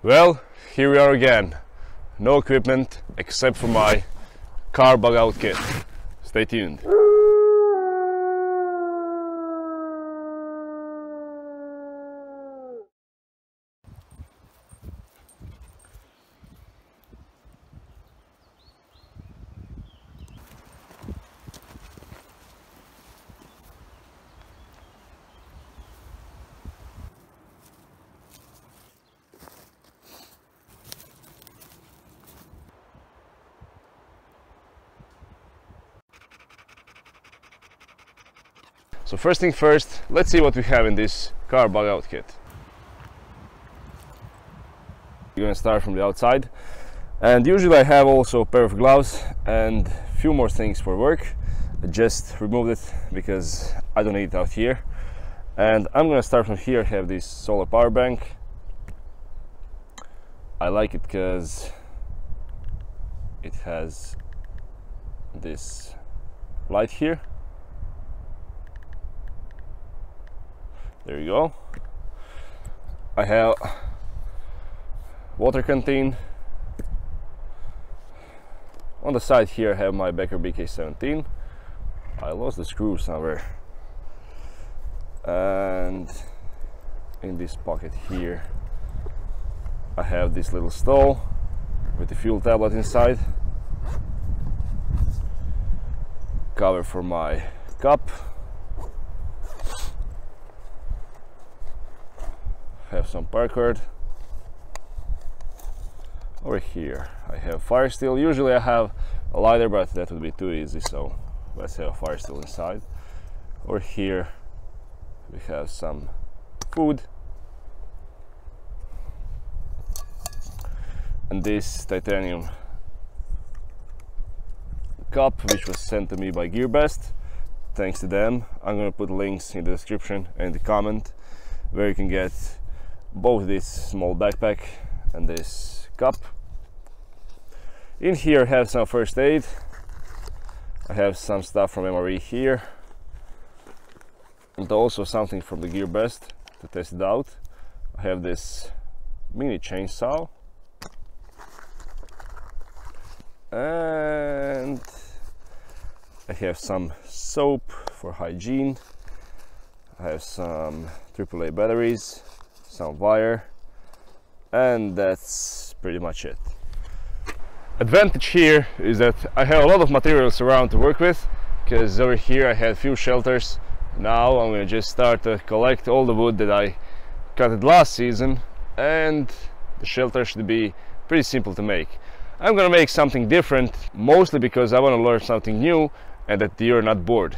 Well, here we are again. No equipment except for my car bug out kit. Stay tuned. So first thing first, let's see what we have in this car bug out kit. We're gonna start from the outside, and usually I have also a pair of gloves and a few more things for work. I just removed it because I don't need it out here. And I'm gonna start from here. I have this solar power bank. I like it because it has this light here. There you go. I have water canteen. On the side here I have my Becker BK17. I lost the screw somewhere. And in this pocket here I have this little stall with the fuel tablet inside. Cover for my cup. Have some paracord. Over here I have fire steel. Usually I have a lighter, but that would be too easy, so let's have a fire steel inside. Over here we have some food and this titanium cup, which was sent to me by GearBest. Thanks to them. I'm gonna put links in the description and the comment where you can get both this small backpack and this cup. In here I have some first aid. I have some stuff from MRE here and also something from the GearBest to test it out. I have this mini chainsaw and I have some soap for hygiene. I have some AAA batteries, some wire, and that's pretty much it. Advantage here is that I have a lot of materials around to work with, because over here I had few shelters. Now I'm going to just start to collect all the wood that I cut last season, and the shelter should be pretty simple to make. I'm going to make something different, mostly because I want to learn something new and that you're not bored.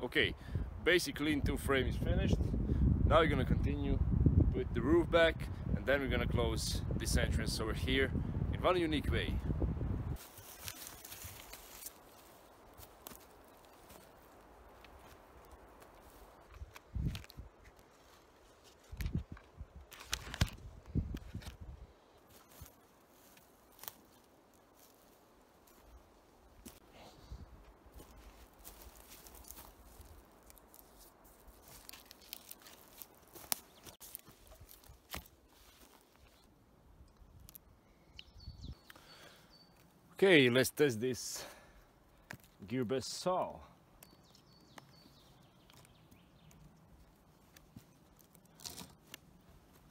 Okay, basic lean-to frame is finished. Now we're gonna continue with the roof back, and then we're gonna close this entrance over here in one unique way. Okay, let's test this GearBest saw.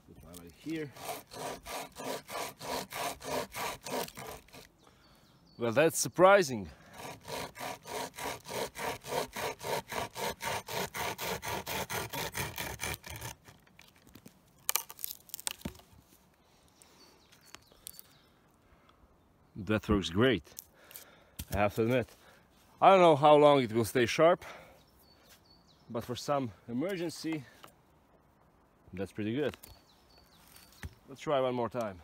Put my light here. Well, that's surprising. that works great, I have to admit. I don't know how long it will stay sharp, but for some emergency, that's pretty good. Let's try one more time.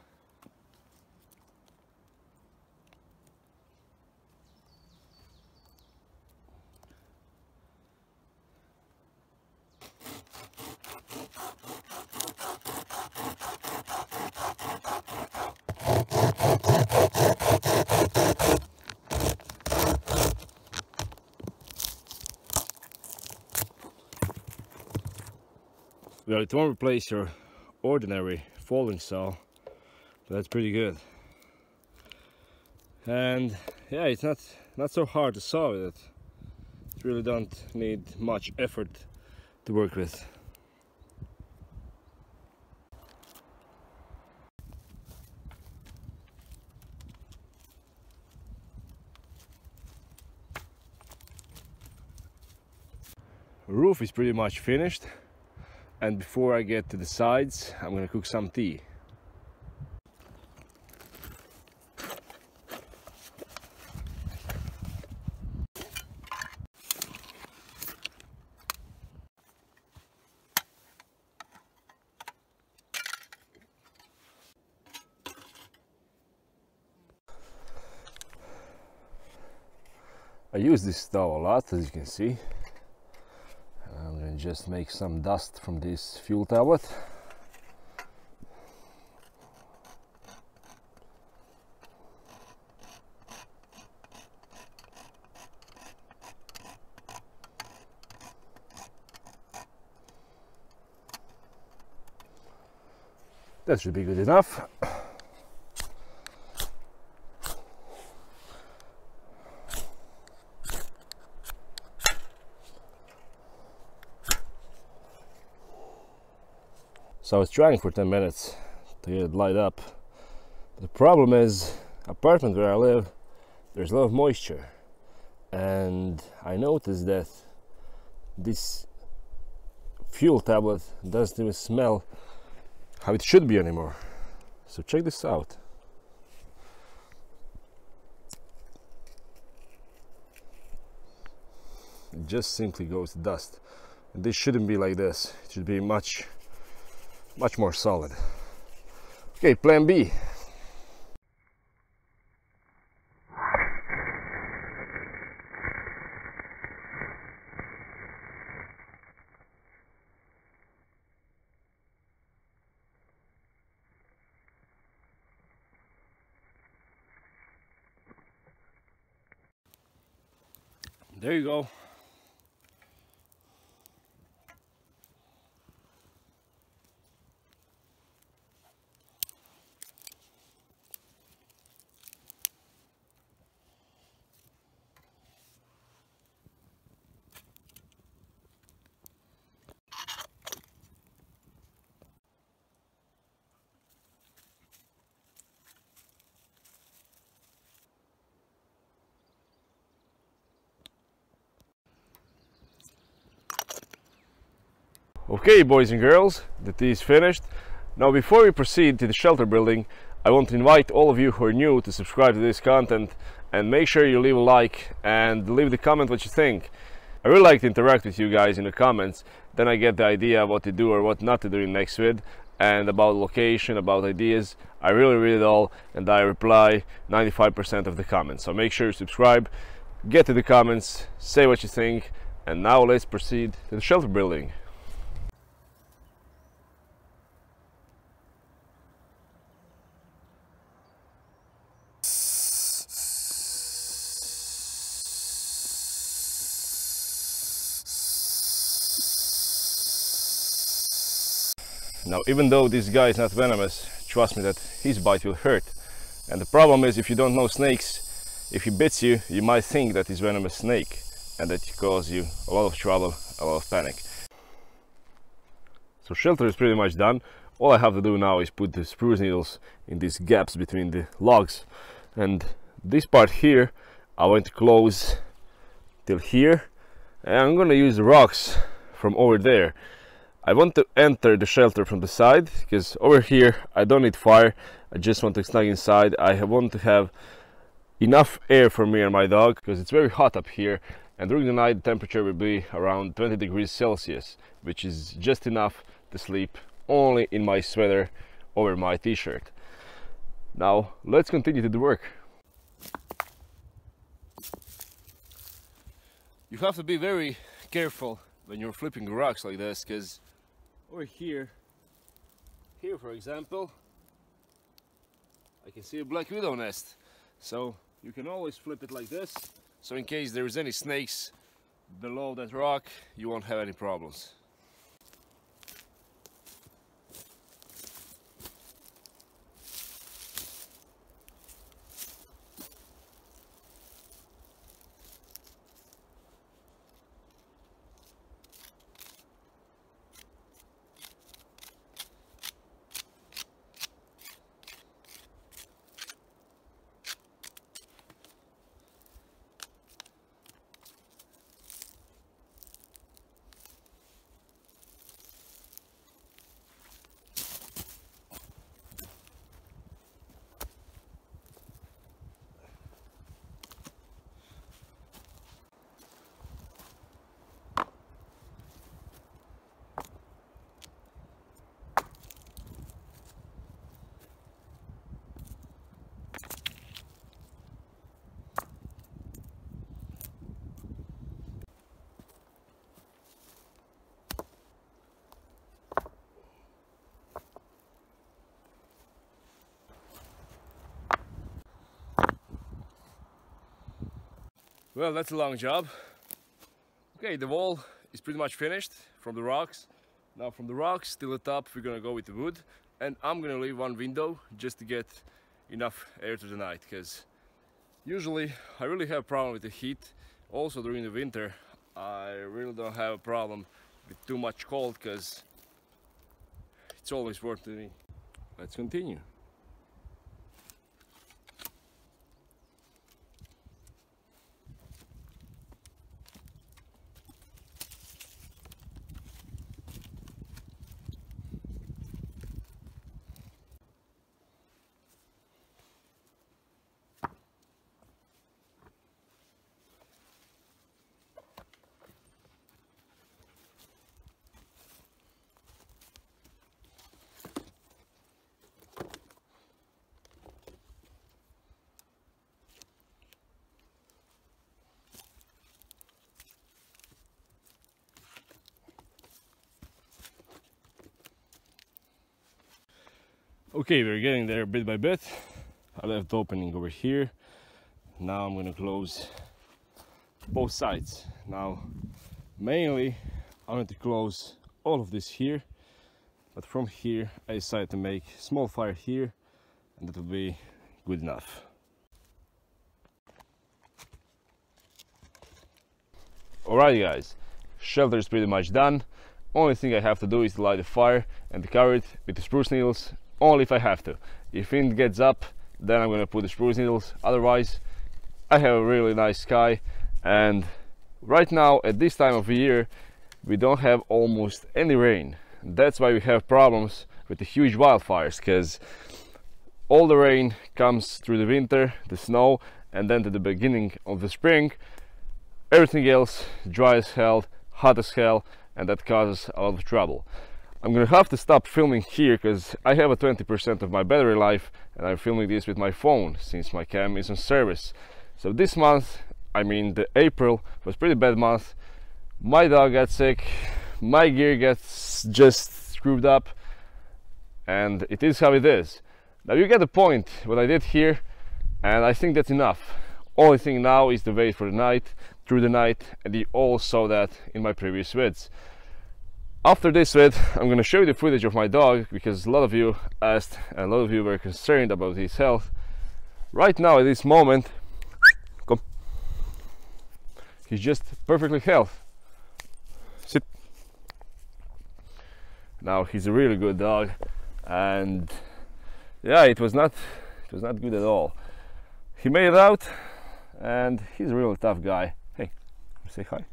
Well, it won't replace your ordinary folding saw, but that's pretty good. And yeah, it's not so hard to saw with it. It really don't need much effort to work with. Roof is pretty much finished. And before I get to the sides, I'm gonna cook some tea. I use this stove a lot, as you can see. I'm going to just make some dust from this fuel tablet. That should be good enough. So I was trying for 10 minutes to get it light up. The problem is, apartment where I live, there's a lot of moisture, and I noticed that this fuel tablet doesn't even smell how it should be anymore. So check this out. It just simply goes to dust. And this shouldn't be like this. It should be much more solid. Okay, plan B. There you go. Okay, boys and girls, the tea is finished. Now, before we proceed to the shelter building, I want to invite all of you who are new to subscribe to this content, and make sure you leave a like and leave the comment what you think. I really like to interact with you guys in the comments. Then I get the idea of what to do or what not to do in next vid, and about location, about ideas. I really read it all, and I reply 95% of the comments. So make sure you subscribe, get to the comments, say what you think, and now let's proceed to the shelter building. Now, even though this guy is not venomous, trust me that his bite will hurt. And the problem is, if you don't know snakes, if he bits you, you might think that he's a venomous snake, and that cause you a lot of trouble, a lot of panic. So shelter is pretty much done. All I have to do now is put the spruce needles in these gaps between the logs. And this part here, I want to close till here. And I'm gonna use the rocks from over there. I want to enter the shelter from the side, because over here I don't need fire. I just want to snug inside. I want to have enough air for me and my dog, because it's very hot up here, and during the night the temperature will be around 20 degrees Celsius, which is just enough to sleep only in my sweater over my t-shirt. Now let's continue to the work. You have to be very careful when you're flipping rocks like this, because over here for example, I can see a black widow nest. So you can always flip it like this, so in case there is any snakes below that rock, you won't have any problems. Well, that's a long job. Okay, the wall is pretty much finished from the rocks. Now from the rocks till the top we're gonna go with the wood, and I'm gonna leave one window just to get enough air to the night, because usually I really have a problem with the heat. Also during the winter I really don't have a problem with too much cold, because it's always worth to me. Let's continue. Okay, we're getting there bit by bit. I left the opening over here. Now I'm gonna close both sides. Now, mainly I want to close all of this here, but from here I decided to make a small fire here, and that will be good enough. Alright guys, shelter is pretty much done. Only thing I have to do is to light the fire and to cover it with the spruce needles, only if I have to. If wind gets up, then I'm gonna put the spruce needles. Otherwise, I have a really nice sky, and right now at this time of the year we don't have almost any rain. That's why we have problems with the huge wildfires, because all the rain comes through the winter, the snow, and then to the beginning of the spring everything else dry as hell, hot as hell, and that causes a lot of trouble. I'm gonna have to stop filming here because I have a 20% of my battery life, and I'm filming this with my phone since my cam is on service. So this month, I mean the April, was pretty bad month. My dog got sick, my gear gets just screwed up, and it is how it is. Now you get the point what I did here, and I think that's enough. Only thing now is to wait for the night, through the night, and you all saw that in my previous vids. After this vid, I'm gonna show you the footage of my dog, because a lot of you asked and a lot of you were concerned about his health. Right now at this moment, come, he's just perfectly healthy. Sit. Now he's a really good dog, and yeah, it was not good at all. He made it out, and he's a really tough guy. Hey, say hi.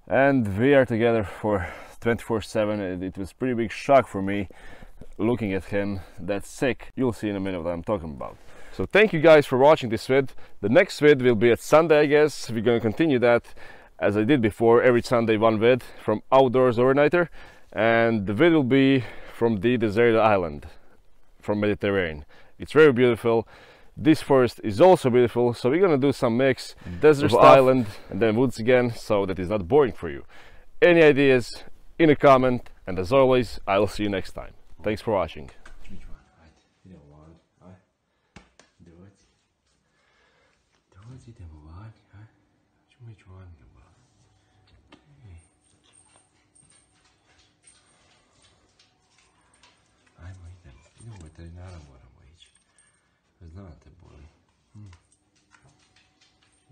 And we are together for 24/7. It was a pretty big shock for me looking at him that sick. You'll see in a minute what I'm talking about. So thank you guys for watching this vid. The next vid will be at Sunday, I guess. We're going to continue that as I did before, every Sunday one vid from Outdoors Overnighter, and the vid will be from the deserted island from Mediterranean. It's very beautiful. This forest is also beautiful, so we're gonna do some mix desert island and then woods again, so that is not boring for you. Any ideas in a comment, and as always, I will see you next time. Thanks for watching. Ветеринара moramo ići. Znate boli.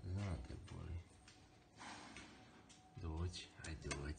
Znate boli. Dođi, ajde dođi.